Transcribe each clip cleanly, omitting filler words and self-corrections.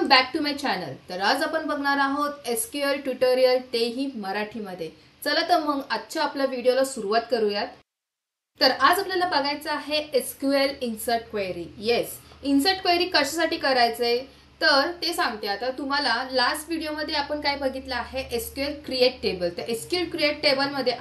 Welcome back to my channel. तर आज आपण बघणार आहोत एसक्यूएल ट्युटोरियल, तेही मराठीमध्ये। चला तर मग आजच्या आपल्या व्हिडिओला सुरुवात करूयात। तर आज आपल्याला बघायचं आहे SQL insert query. Yes, insert query कशासाठी करायचंय तर ते सांगते। आता तुम्हाला लास्ट व्हिडिओमध्ये आपण काय बघितलं आहे, एसक्यूएल क्रिएट टेबल। तर एसक्यूएल क्रिएट टेबलमध्ये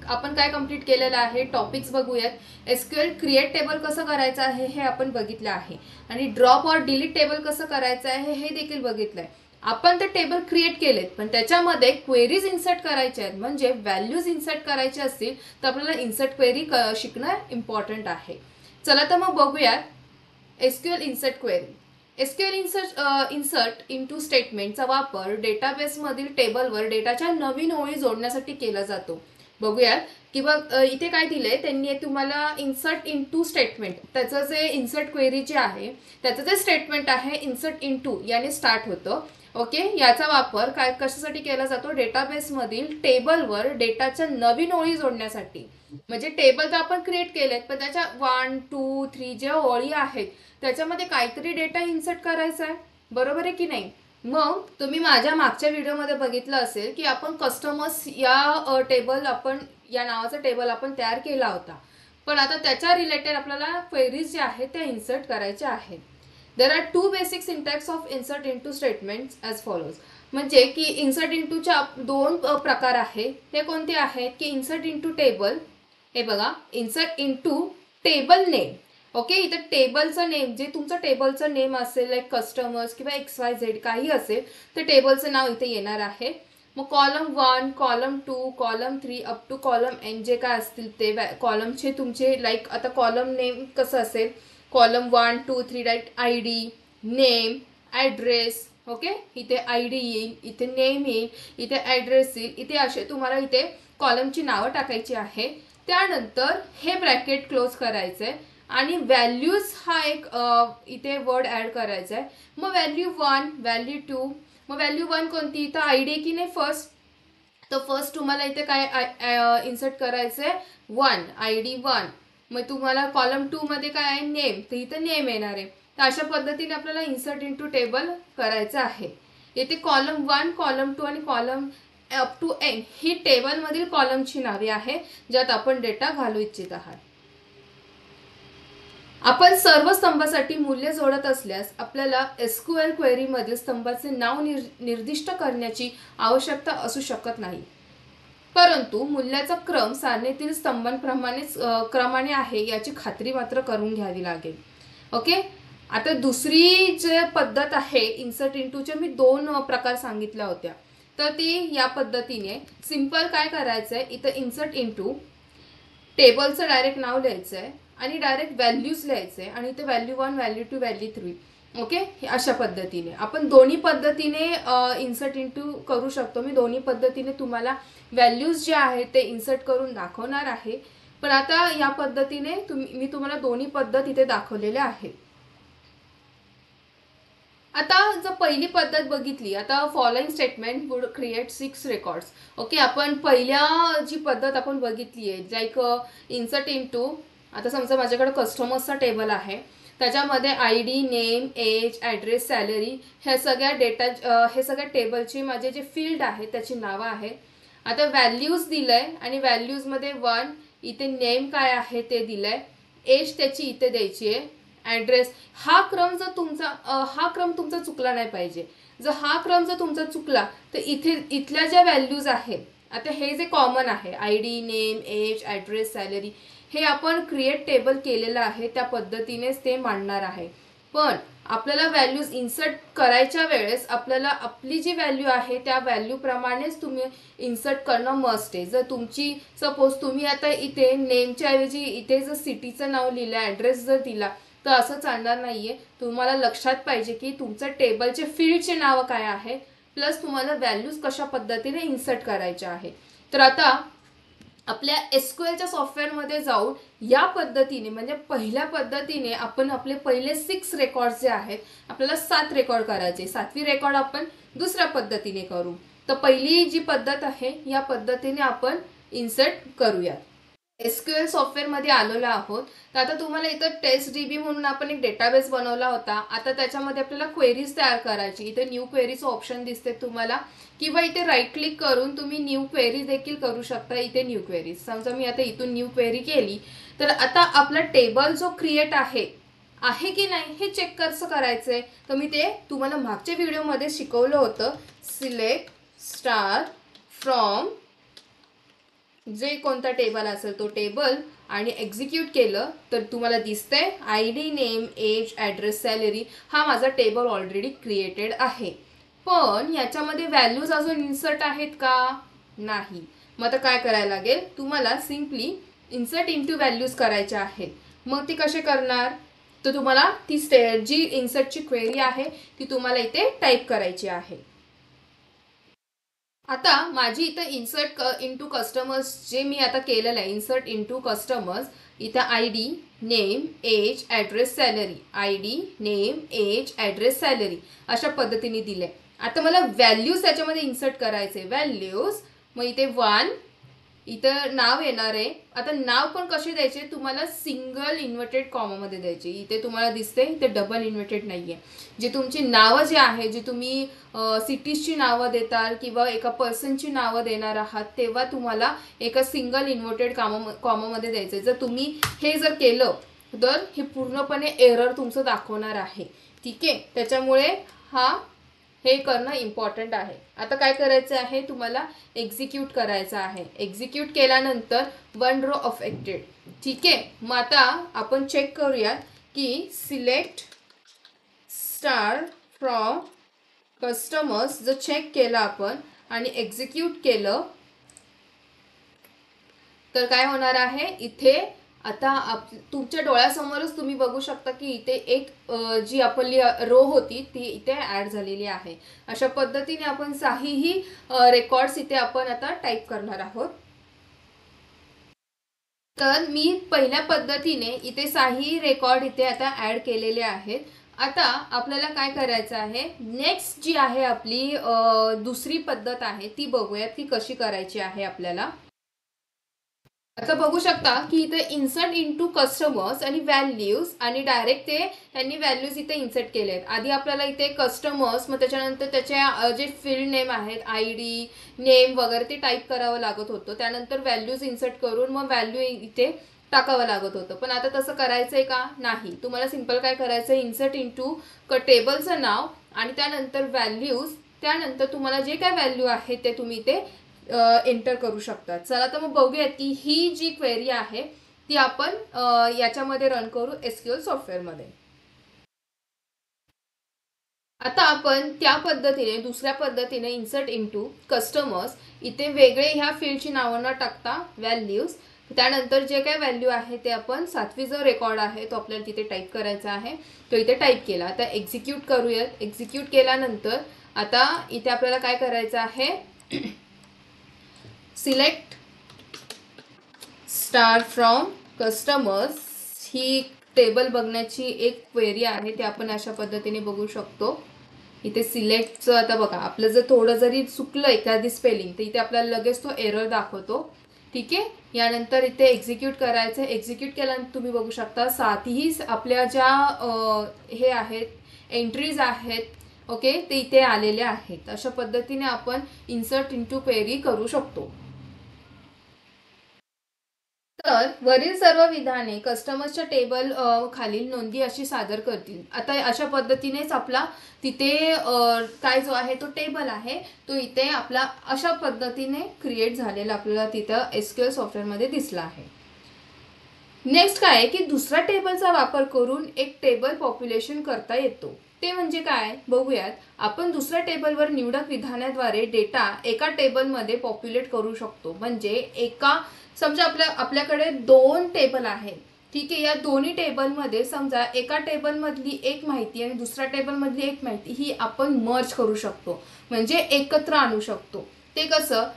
आपण काय कंप्लीट केलेलं आहे, टॉपिक्स बघूयात। एसक्यूएल क्रिएट टेबल कसं करायचं आहे हे आपण बघितलं आहे, आणि ड्रॉप और डिलीट टेबल कसं करायचं आहे हे देखील बघितलंय। आपण ते टेबल क्रिएट केलेत, पण त्याच्यामध्ये क्वेरीज इन्सर्ट करायचे आहेत, म्हणजे व्हॅल्यूज इन्सर्ट करायचे असतील तर आपल्याला इन्सर्ट क्वेरी शिकणं इम्पॉर्टंट आहे। चला तर मग बघूयात SQL insert query. SQL insert into स्टेटमेंटचा वापर डेटाबेसमधील टेबलवर डेटाच्या नवीन ओळी जोडण्यासाठी केला जातो। बघूयात की बघ इथे काय दिले त्यांनी तुम्हाला, इन्सर्ट इनटू स्टेटमेंट। त्याचं जे इन्सर्ट क्वेरी जे आहे त्याचं जे स्टेटमेंट आहे इन्सर्ट इनटू याने स्टार्ट होतं। ओके, याचा वापर काय कशासाठी केला जातो, डेटाबेसमधील टेबलवर डेटाच्या नवीन ओळी जोडण्यासाठी। म्हणजे टेबल तर आपण क्रिएट केलेत, पण त्याच्या 1 2 3 ज्या ओळी आहेत त्याच्यामध्ये काहीतरी डेटा इन्सर्ट करायचा आहे, बरोबर आहे की नाही। मग तुम्ही माझ्या मागच्या व्हिडिओमध्ये बघितलं असेल की आपण कस्टमर्स या टेबल आपण या नावाचा टेबल आपण तयार केला होता, पण आता त्याच्या रिलेटेड आपल्याला क्वेरीज जे आहेत त्या इन्सर्ट करायच्या आहेत। There are two basic syntax of insert into statements as follows. म्हणजे की इन्सर्ट इनटूच्या दोन प्रकार आहेत। ते कोणते आहेत की इन्सर्ट इनटू टेबल, हे बघा, insert into table name. Okay, इथं टेबलचं नेम जे तुमचं टेबलचं नेम असेल, लाईक कस्टमर्स किंवा XYZ काही असेल तर टेबलचं नाव इथे येणार आहे। मग column 1, column 2, column 3 up to column N जे काय असतील ते कॉलमचे तुमचे, लाईक आता कॉलम नेम कसं असेल, column 1 2 3 like ID, name, address. Okay, इथे ID येईल, इथे नेम येईल, इथे ॲड्रेस येईल, इथे असे तुम्हाला इथे कॉलमची नावं टाकायची आहे। त्यानंतर हे ब्रॅकेट क्लोज करायचं आहे आणि व्हॅल्यूज हा एक इथे वर्ड ॲड करायचा आहे। मग व्हॅल्यू 1, व्हॅल्यू 2, मग व्हॅल्यू 1 कोणती, तर ID की नाही फर्स्ट, तर फर्स्ट तुम्हाला इथे काय इन्सर्ट करायचं आहे 1, ID 1। मग तुम्हाला कॉलम 2 मध्ये काय आहे, नेम, तर इथं नेम येणार आहे। तर अशा पद्धतीने आपल्याला इन्सर्ट इनटू टेबल करायचं आहे। इथे कॉलम 1, कॉलम 2 आणि कॉलम अप टू N ही टेबलमधील कॉलमची नावे आहे ज्यात आपण डेटा घालू इच्छित आहात। आपण सर्व स्तंभासाठी मूल्य जोडत असल्यास आपल्याला एसक्यूएल क्वेरीमध्ये स्तंभाचे नाव निर्दिष्ट करण्याची आवश्यकता असू शकत नाही, परंतु मूल्याचा क्रम सारणीतील स्तंभांप्रमाणेच क्रमाने आहे याची खात्री मात्र करून घ्यावी लागेल। ओके, आता दुसरी जे पद्धत आहे इन्सर्ट इनटूचे, मी 2 प्रकार सांगितल्या होत्या, तर ती या पद्धतीने सिंपल काय करायचं आहे, इथं इन्सर्ट इनटू टेबलचं डायरेक्ट नाव लिहायचं आहे आणि डायरेक्ट व्हॅल्यूज लिहायचे आहे, आणि इथे व्हॅल्यू 1, व्हॅल्यू 2, व्हॅल्यू 3। ओके, अशा पद्धतीने आपण दोन्ही पद्धतीने इन्सर्ट इनटू करू शकतो। मी दोन्ही पद्धतीने तुम्हाला व्हॅल्यूज जे आहेत ते इन्सर्ट करून दाखवणार आहे, पण आता या पद्धतीने मी तुम्हाला दोन्ही पद्धत इथे दाखवलेल्या आहेत। आता जर पहिली पद्धत बघितली, आता following statement would create 6 records. Okay, आपण पहिल्या जी पद्धत आपण बघितली आहे, लाईक इन्सर्ट इनटू, आता समजा माझ्याकडे कस्टमर्सचा टेबल आहे, त्याच्यामध्ये ID, name, age, address, salary ह्या सगळ्या हे सगळ्या टेबलची माझे जे फील्ड आहे त्याची नावं आहे। आता व्हॅल्यूज दिलंय आणि व्हॅल्यूजमध्ये 1, इथे नेम काय आहे ते दिलंय, एज त्याची इथे द्यायची आहे, ॲड्रेस। हा क्रम तुमचा चुकला नाही पाहिजे। जर हा क्रम जर तुमचा चुकला तर इथल्या ज्या व्हॅल्यूज आहेत, आता हे जे कॉमन आहे ID, name, age, address, salary, हे आपण क्रिएट टेबल केलेलं आहे त्या पद्धतीनेच ते मांडणार आहे। पण आपल्याला व्हॅल्यूज इन्सर्ट करायच्या वेळेस आपल्याला आपली जी व्हॅल्यू आहे त्या व्हॅल्यू प्रमाणेच तुम्ही इन्सर्ट करणं मस्ट आहे। जर तुमची सपोज तुम्ही आता इथे नेमच्या ऐवजी इथे जर सिटीचं नाव लिहिलं, ॲड्रेस जर दिला, तर असं चालणार नाहीये। तुम्हाला लक्षात पाहिजे की तुमचं टेबलचे फील्डचे नाव काय आहे, प्लस तुम्हाला व्हॅल्यूज कशा पद्धतीने इन्सर्ट करायच्या आहे। तर आता आपल्या एसक्यूएलच्या सॉफ्टवेअरमध्ये जाऊन या पद्धतीने, म्हणजे पहिल्या पद्धतीने आपण आपले पहिले 6 रेकॉर्ड्स जे आहेत आपल्याला 7 रेकॉर्ड करायचे, 7वी रेकॉर्ड आपण दुसऱ्या पद्धतीने करू। तर पहिली जी पद्धत आहे या पद्धतीने आपण इन्सर्ट करूयात। SQL सॉफ्टवेअरमध्ये आलेलो आहोत. तर आता तुम्हाला इथं टेस्ट DB म्हणून आपण एक डेटाबेस बनवला होता. आता त्याच्यामध्ये आपल्याला क्वेरीज तयार करायची. इथे न्यू क्वेरीचं ऑप्शन दिसते तुम्हाला, किंवा इथे राईट क्लिक करून तुम्ही न्यू क्वेरी देखील करू शकता. इथे न्यू क्वेरीज, समजा मी आता इथून न्यू क्वेरी केली, तर आता आपला टेबल जो क्रिएट आहे की नाही हे चेक कसं करायचंय, तर मी ते तुम्हाला मागच्या व्हिडिओमध्ये शिकवलं होतं. सिलेक्ट स्टार फ्रॉम जे कोणता टेबल असेल तो टेबल आणि एक्झिक्यूट केलं तर तुम्हाला दिसतंय ID, name, age, address, salary हा माझा टेबल ऑलरेडी क्रिएटेड आहे. पण याच्यामध्ये व्हॅल्यूज अजून इन्सर्ट आहेत का? नाही. मग आता काय करायला लागेल, तुम्हाला सिम्पली इन्सर्ट इंटू व्हॅल्यूज करायच्या आहेत. मग ती कसे करणार, तर तुम्हाला ती जी इन्सर्टची क्वेरी आहे ती तुम्हाला इथे टाईप करायची आहे. आता माझी इथं इन्सर्ट इंटू कस्टमर्स जे मी आता केलेलं आहे, इन्सर्ट इंटू कस्टमर्स, इथं ID, name, age, address, salary, ID, name, age, address, salary अशा पद्धतीने दिले. आता मला व्हॅल्यूज त्याच्यामध्ये इन्सर्ट करायचे. व्हॅल्यूज मग इथे 1 इथं नाव येणार आहे. आता नाव पण कसे द्यायचे, तुम्हाला सिंगल इन्व्हर्टेड कॉमामध्ये द्यायचे. इथे तुम्हाला दिसते इथे डबल इन्व्हर्टेड नाही आहे. जे तुमची नावं जे आहे, जे तुम्ही सिटीजची नावं देताल किंवा एका पर्सनची नावं देणार आहात, तेव्हा तुम्हाला एका सिंगल इन्व्हर्टेड कॉमामध्ये द्यायचं. जर तुम्ही हे जर केलं तर हे पूर्णपणे एरर तुमचं दाखवणार आहे. ठीक आहे, त्याच्यामुळे हे करणं इम्पॉर्टंट आहे. आता काय करायचं आहे, तुम्हाला एक्झिक्यूट करायचं आहे. एक्झिक्यूट केल्यानंतर 1 रो अफेक्टेड. ठीक आहे, मग आता आपण चेक करूयात की सिलेक्ट स्टार फ्रॉम कस्टमर्स जर चेक केलं आपण आणि एक्झिक्यूट केलं तर काय होणार आहे, इथे आता तुमच्या डोळ्यासमोरच तुम्ही बघू शकता की इथे एक जी आपली रो होती ती इथे ॲड झालेली आहे. अशा पद्धतीने आपण साहीही रेकॉर्ड्स इथे आपण आता टाईप करणार आहोत. तर मी पहिल्या पद्धतीने इथे साही रेकॉर्ड इथे आता ॲड केलेले आहेत. आता आपल्याला काय करायचं आहे, नेक्स्ट जी आहे आपली दुसरी पद्धत आहे ती बघूयात की कशी करायची आहे आपल्याला. आता बघू शकता की इथे इन्सर्ट इंटू कस्टमर्स आणि व्हॅल्यूज आणि डायरेक्ट ते त्यांनी व्हॅल्यूज इथे इन्सर्ट केले आहेत. आधी आपल्याला इथे कस्टमर्स, मग त्याच्यानंतर त्याच्या जे फील्ड नेम आहेत ID, नेम वगैरे ते टाईप करावं लागत होतं. त्यानंतर व्हॅल्यूज इन्सर्ट करून मग व्हॅल्यू इथे टाकावं लागत होतं. पण आता तसं करायचंय का? नाही. तुम्हाला सिंपल काय करायचं, इन्सर्ट इंटू टेबलचं नाव आणि त्यानंतर व्हॅल्यूज, त्यानंतर तुम्हाला जे काय व्हॅल्यू आहे ते तुम्ही इथे एंटर करू शकता. चला तर मग बघूयात की ही जी क्वेरी आहे ती आपण याच्यामध्ये रन करू SQL सॉफ्टवेअरमध्ये. आता आपण त्या पद्धतीने दुसऱ्या पद्धतीने इन्सर्ट इंटू कस्टमर्स, इथे वेगळे ह्या फील्डची नावं न टाकता व्हॅल्यूज, त्यानंतर जे काय व्हॅल्यू आहे ते आपण 7वी जो रेकॉर्ड आहे तो आपल्याला तिथे टाईप करायचा आहे, तो इथे टाईप केला. आता एक्झिक्यूट करूयात. एक्झिक्यूट केल्यानंतर आता इथे आपल्याला काय करायचं आहे, select star from customers he table बघण्याची एक क्वेरी आहे, ते आपण अशा पद्धतीने बघू शकतो. इथे सिलेक्टचं आता बघा, आपलं जर थोडं जरी चुकलं एखादी स्पेलिंग तर इथे आपल्याला लगेच तो एरर दाखवतो. ठीक आहे, यानंतर इथे एक्झिक्यूट करायचं. एक्झिक्यूट केल्यानंतर तुम्ही बघू शकता 7ही आपल्या ज्या हे आहेत एंट्रीज आहेत, ओके, ते इथे आलेले आहेत. अशा पद्धतीने आपण इन्सर्ट इंटू क्वेरी करू शकतो. तर वरील सर्व विधाने कस्टमर्सच्या टेबल खालील नोंदी अशी सादर करतील. आता अशा पद्धतीनेच आपला तिथे काय जो आहे तो टेबल आहे तो इथे आपला अशा पद्धतीने क्रिएट झालेला आपल्याला तिथं SQL सॉफ्टवेअरमध्ये दिसला आहे. नेक्स्ट काय आहे की दुसऱ्या टेबलचा वापर करून एक टेबल पॉप्युलेशन करता येतो. ते म्हणजे काय बघूयात. आपण दुसऱ्या टेबलवर निवडक विधानाद्वारे डेटा एका टेबलमध्ये पॉप्युलेट करू शकतो. म्हणजे समजा आपल्याकडे 2 टेबल आहेत. ठीक आहे, या दोन्ही टेबलमध्ये समजा एका टेबलमधली एक माहिती आणि दुसऱ्या टेबलमधली एक माहिती ही आपण मर्ज करू शकतो, म्हणजे एकत्र आणू शकतो. ते कसं,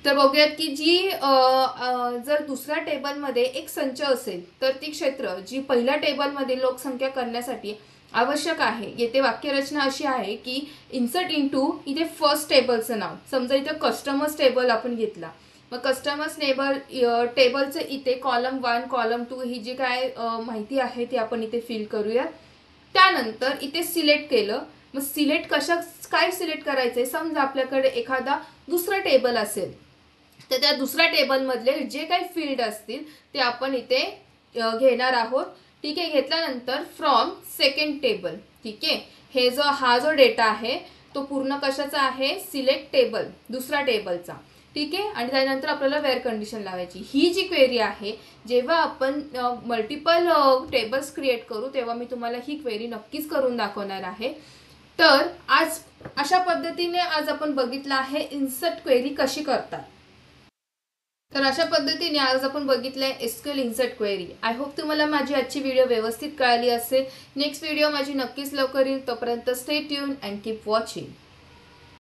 तर बघूयात की जर दुसऱ्या टेबलमध्ये एक संच असेल तर ती क्षेत्र जी पहिल्या टेबलमध्ये लोकसंख्या करण्यासाठी आवश्यक आहे. येथे वाक्यरचना अशी आहे की इन्सर्ट इंटू, इथे फर्स्ट टेबलचं नाव, समजा इथं कस्टमर्स टेबल आपण घेतला मग कस्टमर्स टेबलचे इथे कॉलम 1 कॉलम 2 ही जी काय माहिती आहे ती आपण इथे फिल करूया। त्यानंतर इथे सिलेक्ट केलं। मग सिलेक्ट काय सिलेक्ट करायचंय, समजा आपल्याकडे एखादा दुसरा टेबल असेल तर त्या दुसऱ्या टेबलमधले जे काही फील्ड असतील ते आपण इथे घेणार आहोत। ठीक आहे, घेतल्यानंतर फ्रॉम सेकंड टेबल, ठीक आहे, हा जो डेटा आहे तो पूर्ण कशाचा आहे, सिलेक्ट टेबल दुसरा टेबलचा, ठीक आहे। आणि त्यानंतर आपल्याला वेअर कंडिशन लावायची। ही जी क्वेरी आहे जेव्हा आपण मल्टिपल टेबल्स क्रिएट करू तेव्हा मी तुम्हाला ही क्वेरी नक्कीच करून दाखवणार आहे। तर आज अशा पद्धतीने आज आपण बघितलं आहे इन्सर्ट क्वेरी कशी करतात। तर अशा पद्धतीने आज आपण बघितलंय SQL insert query. I hope तुम्हाला माझी आजची व्हिडिओ व्यवस्थित कळाली असेल। नेक्स्ट व्हिडिओ माझी नक्कीच लवकर येईल, तोपर्यंत stay tune and keep watching.